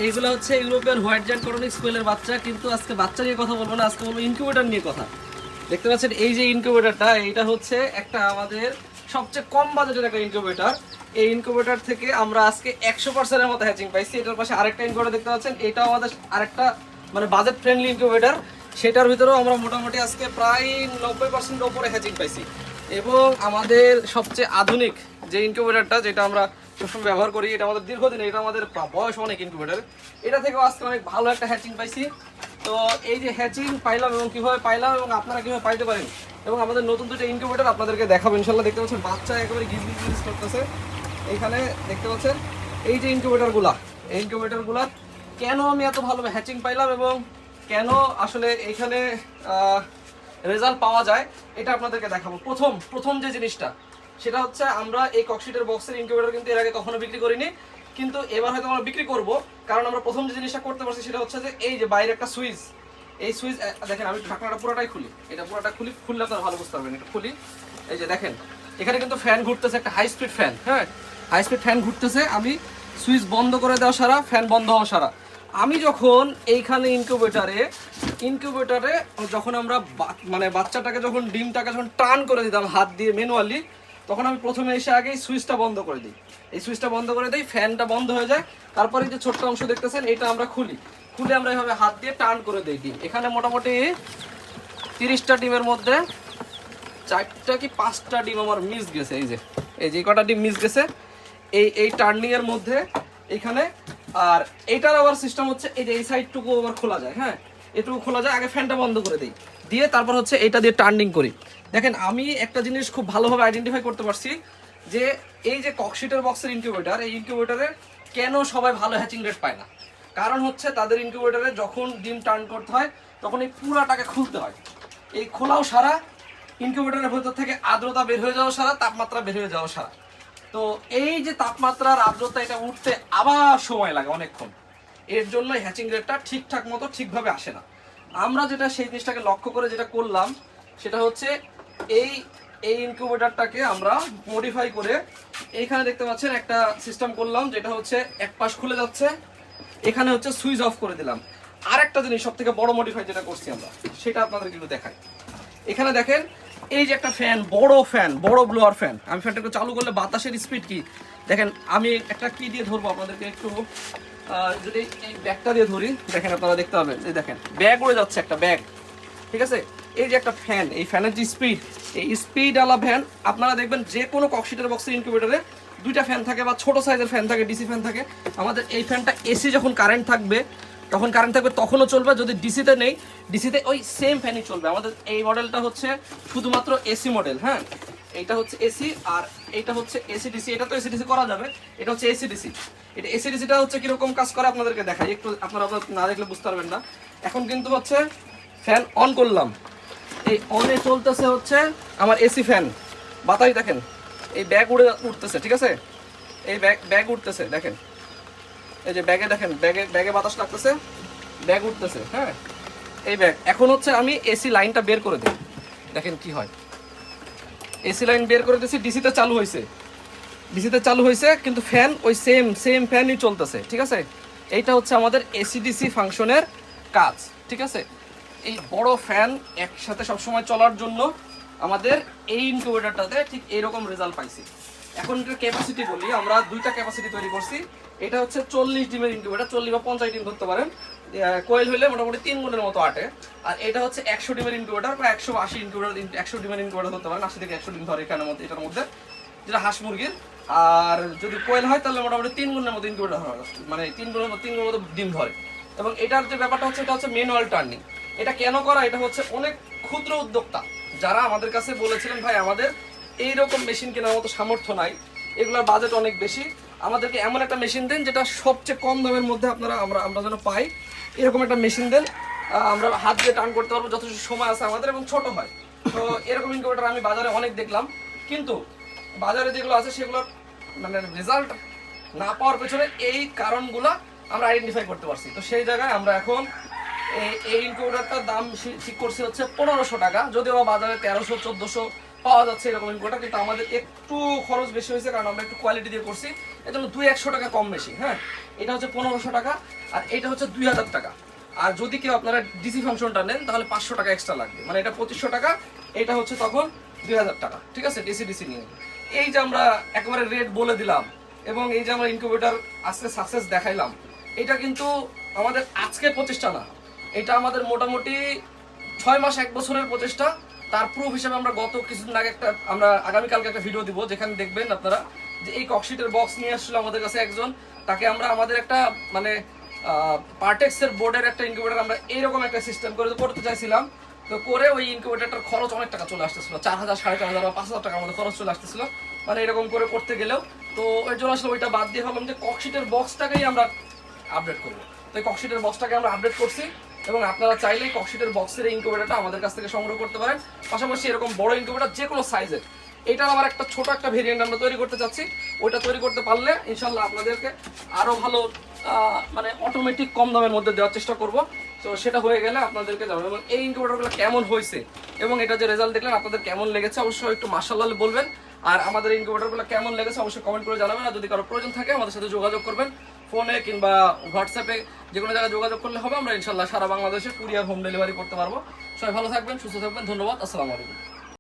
এইগুলো হচ্ছে European white giant Quranic স্কুলের বাচ্চা, কিন্তু আজকে বাচ্চা নিয়ে কথা বলবো না, আজকে বলবো ইনকিউবেটর নিয়ে কথা। দেখতে পাচ্ছেন এই যে ইনকিউবেটরটা, এইটা হচ্ছে একটা আমাদের সবচেয়ে কম বাজেটের একটা ইনকিউবেটর। এই ইনকিউবেটর থেকে আমরা আজকে 100%-এর মতো হ্যাচিং পাইছি। এটার পাশে আরেকটা ইনকিউবেটর দেখতে পাচ্ছেন, এটাও আমাদের আরেকটা মানে বাজেট ফ্রেন্ডলি ইনকিউবেটর। সেটার ভিতরেও আমরা মোটামুটি আজকে প্রায় 90% ওপরে হ্যাচিং পাইছি। এবং আমাদের সবচেয়ে আধুনিক যে ইনকিউবেটরটা, যেটা আমরা সবসময় ব্যবহার করি, এটা আমাদের দীর্ঘদিন, এটা আমাদের বয়স অনেক ইনকিউবেটর, এটা থেকেও আজকে অনেক ভালো একটা হ্যাচিং পাইছি। তো এই যে হ্যাচিং পাইলাম এবং কীভাবে পাইলাম এবং আপনারা কীভাবে পাইতে পারেন, এবং আমাদের নতুন দুটো ইনকিউবেটর আপনাদেরকে দেখাবো ইনশাল্লাহ। দেখতে পাচ্ছেন বাচ্চা একেবারে গিজ গিজ গিজ করতেছে। এইখানে দেখতে পাচ্ছেন এই যে ইনকিউবেটরগুলা, এই ইনকিউবেটরগুলা কেন আমি এত ভালো হ্যাচিং পাইলাম এবং কেন আসলে এইখানে রেজাল্ট পাওয়া যায়, এটা আপনাদেরকে দেখাবো। প্রথম যে জিনিসটা, সেটা হচ্ছে আমরা এই ককশিটের বক্সের ইনকিউবেটর কিন্তু এর আগে কখনো বিক্রি করিনি, কিন্তু এবার হয়তো আমরা বিক্রি করব। কারণ আমরা প্রথম যে জিনিসটা করতে পারছি সেটা হচ্ছে যে এই যে বাইরে একটা সুইচ, এই সুইচ দেখেন, আমি ঢাকনাটা পুরোটাই খুলি, এটা পুরোটা খুললে আপনারা ভালো বুঝতে পারবেন। এটা খুলি, এই যে দেখেন এখানে কিন্তু ফ্যান ঘুরতেছে, একটা হাই স্পিড ফ্যান। হ্যাঁ, হাই স্পিড ফ্যান ঘুরতেছে। আমি সুইচ বন্ধ করে দেওয়া সারা, ফ্যান বন্ধ হওয়া সারা। আমি যখন এইখানে ইনকিউবেটরে যখন আমরা মানে বাচ্চাটাকে যখন ডিমটাকে যখন টার্ন করে দিতাম হাত দিয়ে ম্যানুয়ালি, তখন আমি প্রথমে এসে আগে সুইচটা বন্ধ করে দিই। এই সুইচটা বন্ধ করে দিই, ফ্যানটা বন্ধ হয়ে যায়। তারপরে যে ছোট্ট অংশ দেখতেছেন, এটা আমরা খুলে আমরা এইভাবে হাত দিয়ে টার্ন করে দিই ডিম। এখানে মোটামুটি 30টা ডিমের মধ্যে 4টা কি 5টা ডিম আমার মিস গেছে। এই যে কটা ডিম মিস গেছে এই টার্নিংয়ের মধ্যে এখানে। আর এইটার আবার সিস্টেম হচ্ছে এই যে এই সাইডটুকু আবার খোলা যায়। হ্যাঁ, এটুকু খোলা যায়। আগে ফ্যানটা বন্ধ করে দিই, দিয়ে তারপর হচ্ছে এইটা দিয়ে টার্নিং করি। দেখেন আমি একটা জিনিস খুব ভালোভাবে আইডেন্টিফাই করতে পারছি যে এই যে ককশিটের বক্সের ইনকিউবেটর, এই ইনকিউবেটরে কেন সবাই ভালো হ্যাচিং রেট পায় না। কারণ হচ্ছে তাদের ইনকিউবেটরে যখন ডিম টার্ন করতে হয় তখন এই পুরাটাকে খুলতে হয়। এই খোলাও সারা, ইনকিউবেটরের ভেতর থেকে আর্দ্রতা বের হয়ে যাওয়া সারা, তাপমাত্রা বের হয়ে যাওয়া সারা। তো এই যে তাপমাত্রার আর্দ্রতা, এটা উঠতে আবার সময় লাগে অনেকক্ষণ। এর জন্য হ্যাচিং রেটটা ঠিকঠাক মতো ঠিকভাবে আসে না। আমরা যেটা সেই জিনিসটাকে লক্ষ্য করে যেটা করলাম, সেটা হচ্ছে এই ইনকিউবেটরটাকে আমরা মডিফাই করে এইখানে দেখতে পাচ্ছেন একটা সিস্টেম করলাম, যেটা হচ্ছে এক পাশ খুলে যাচ্ছে, এখানে হচ্ছে সুইচ অফ করে দিলাম। আর একটা জিনিস সব থেকে বড় মডিফাই যেটা করছি আমরা, সেটা আপনাদের কিন্তু দেখাই। এখানে দেখেন এই যে একটা ফ্যান, বড় ব্লোয়ার ফ্যান। আমি ফ্যানটা একটু চালু করলে বাতাসের স্পিড কি দেখেন। আমি একটা কি দিয়ে ধরবো আপনাদেরকে একটু, যদি এই ব্যাগটা দিয়ে ধরি, দেখেন আপনারা দেখতে পাবেন, এই দেখেন ব্যাগ উড়ে যাচ্ছে, একটা ব্যাগ। ঠিক আছে, এই যে একটা ফ্যান, এই ফ্যানের যে স্পিড, এই স্পিড আলা ফ্যান আপনারা দেখবেন যে কোনো ককশিটের বক্সের ইনকিউবেটরে 2টা ফ্যান থাকে বা ছোট সাইজের ফ্যান থাকে, ডিসি ফ্যান থাকে। আমাদের এই ফ্যানটা এসি যখন কারেন্ট থাকবে তখনও চলবে। যদি ডিসিতে নেই, ডিসিতে ওই সেম ফ্যানই চলবে। আমাদের এই মডেলটা হচ্ছে শুধুমাত্র এসি মডেল। হ্যাঁ, এইটা হচ্ছে এসি আর এইটা হচ্ছে এসি ডিসি। এটা তো এসি ডিসি করা যাবে, এটা হচ্ছে এসি ডিসি। এটা এসি ডিসিটা হচ্ছে কিরকম কাজ করে আপনাদেরকে দেখাই, একটু আপনারা না দেখলে বুঝতে পারবেন না। এখন কিন্তু হচ্ছে ফ্যান অন করলাম, এই অনে চলতেছে হচ্ছে আমার এসি ফ্যান। বাতাস দেখেন, এই ব্যাগ উঠতেছে। ঠিক আছে, এই ব্যাগ উঠতেছে, দেখেন এই যে ব্যাগে, দেখেন ব্যাগে বাতাস লাগতেছে, ব্যাগ উঠতেছে। হ্যাঁ, এই ব্যাগ এখন হচ্ছে আমি এসি লাইনটা বের করে দিই, দেখেন কি হয়। এসি লাইন বের করে দিয়েছি, ডিসিতে চালু হয়েছে, কিন্তু ফ্যান ওই সেম ফ্যানই চলতেছে। ঠিক আছে, এইটা হচ্ছে আমাদের এসি ডিসি ফাংশনের কাজ। ঠিক আছে, এই বড় ফ্যান একসাথে সবসময় চলার জন্য আমাদের এই ইনকিউবেটরটাতে ঠিক এইরকম রেজাল্ট পাইছি। এখন এটার ক্যাপাসিটি বলি, আমরা 2টা ক্যাপাসিটি তৈরি করছি। এটা হচ্ছে 40 ডিমের ইনকিউবেটর, 40 বা 50 ডিম ধরতে পারেন। কোয়েল হইলে মোটামুটি 3 গুণের মতো আটে। আর এটা হচ্ছে 100 ডিমের ইনকিউবেটর, বা 180 ইনকিউবেটর, 100 ডিমের ইনকিউবেটর ধরতে পারেন। 80 থেকে 100 ডিম ধরে এটার মধ্যে, যেটা হাঁস মুরগির। আর যদি কোয়েল হয় তাহলে মোটামুটি 3 গুণের মতো ইনকিউবেটর ধরে, মানে 3 গুণের মতো ডিম ধরে। এবং এটার যে ব্যাপারটা হচ্ছে, এটা হচ্ছে ম্যানুয়াল টার্নিং। এটা কেন করা, এটা হচ্ছে অনেক ক্ষুদ্র উদ্যোক্তা যারা আমাদের কাছে বলেছিলেন, ভাই আমাদের এইরকম মেশিন কেনার মতো সামর্থ্য নাই, এগুলোর বাজেট অনেক বেশি, আমাদেরকে এমন একটা মেশিন দেন যেটা সবচেয়ে কম দামের মধ্যে আমরা যেন পাই, এরকম একটা মেশিন দেন। আমরা হাত দিয়ে টার্ন করতে পারবো, যথেষ্ট সময় আছে আমাদের এবং ছোট হয়। তো এরকম ইনকিউবেটর আমি বাজারে অনেক দেখলাম, কিন্তু বাজারে যেগুলো আছে সেগুলোর মানে রেজাল্ট না পাওয়ার পেছনে এই কারণগুলো আমরা আইডেন্টিফাই করতে পারছি। তো সেই জায়গায় আমরা এখন এই ইনকিউবেটরটার দাম ঠিক করছি হচ্ছে 1500 টাকা, যদিও বাজারে 1300-1400 পাওয়া যাচ্ছে এরকম ইনকিউবেটর, কিন্তু আমাদের একটু খরচ বেশি হয়েছে কারণ আমরা একটু কোয়ালিটি দিয়ে করছি এই জন্য 200-100 টাকা কম বেশি। হ্যাঁ, এটা হচ্ছে 1500 টাকা আর এটা হচ্ছে 2000 টাকা। আর যদি কেউ আপনারা ডিসি ফাংশনটা নেন তাহলে 500 টাকা এক্সট্রা লাগবে, মানে এটা 2500 টাকা, এটা হচ্ছে তখন 2000 টাকা। ঠিক আছে, ডিসি নিয়ে। এই যে আমরা একেবারে রেট বলে দিলাম এবং এই যে আমরা ইনকিউবেটর আজকে সাকসেস দেখাইলাম, এটা কিন্তু আমাদের আজকের প্রচেষ্টা না, এটা আমাদের মোটামুটি 6 মাস 1 বছরের প্রচেষ্টা। তার প্রুফ হিসেবে আমরা গত কিছুদিন আগে আমরা আগামীকালকে একটা ভিডিও দিব, যেখানে দেখবেন আপনারা যে এই ককশিটের বক্স নিয়ে আসছিল আমাদের কাছে একজন, তাকে আমরা আমাদের একটা মানে পার্টেক্সের বোর্ডের একটা ইনকিউবেটর আমরা এইরকম একটা সিস্টেম করে করতে চাইছিলাম। তো করে ওই ইনকিউবেটরটার খরচ অনেক টাকা চলে আসতেছিল, 4000, 4500 বা 5000 টাকার মধ্যে খরচ চলে আসতেছিল, মানে এরকম করে করতে গেলেও। তো ওই জন্য আসলে ওইটা বাদ দিয়ে ভাবলাম যে ককশিটের বক্সটাকেই আমরা আপডেট করবো। তো এই ককশিটের বক্সটাকে আমরা আপডেট করছি এবং আপনারা চাইলেই ককশিটের বক্সের ইনকিউবেটরটা আমাদের কাছ থেকে সংগ্রহ করতে পারেন। পাশাপাশি এরকম বড় ইনকিউবেটর যে কোনো সাইজের, এটার আবার একটা ছোট একটা ভেরিয়েন্ট আমরা তৈরি করতে চাচ্ছি। ওইটা তৈরি করতে পারলে ইনশাল্লাহ আপনাদেরকে আরও ভালো মানে অটোমেটিক কম দামের মধ্যে দেওয়ার চেষ্টা করব। তো সেটা হয়ে গেলে আপনাদেরকে জানাবো এবং এই ইনকিউবেটরগুলো কেমন হয়েছে এবং এটা যে রেজাল্ট দেখলেন আপনাদের কেমন লেগেছে অবশ্যই একটু মাশাআল্লাহ বলবেন। আর আমাদের ইনকিউবেটরগুলো কেমন লেগেছে অবশ্যই কমেন্ট করে জানাবেন। আর যদি কারো প্রয়োজন থাকে আমাদের সাথে যোগাযোগ করবেন, ফোনে কিংবা হোয়াটসঅ্যাপে যে কোনো জায়গায় যোগাযোগ করলে হবে। আমরা ইনশাল্লাহ সারা বাংলাদেশে কুরিয়ার হোম ডেলিভারি করতে পারবো। সবাই ভালো থাকবেন, সুস্থ থাকবেন, ধন্যবাদ, আসসালামু আলাইকুম।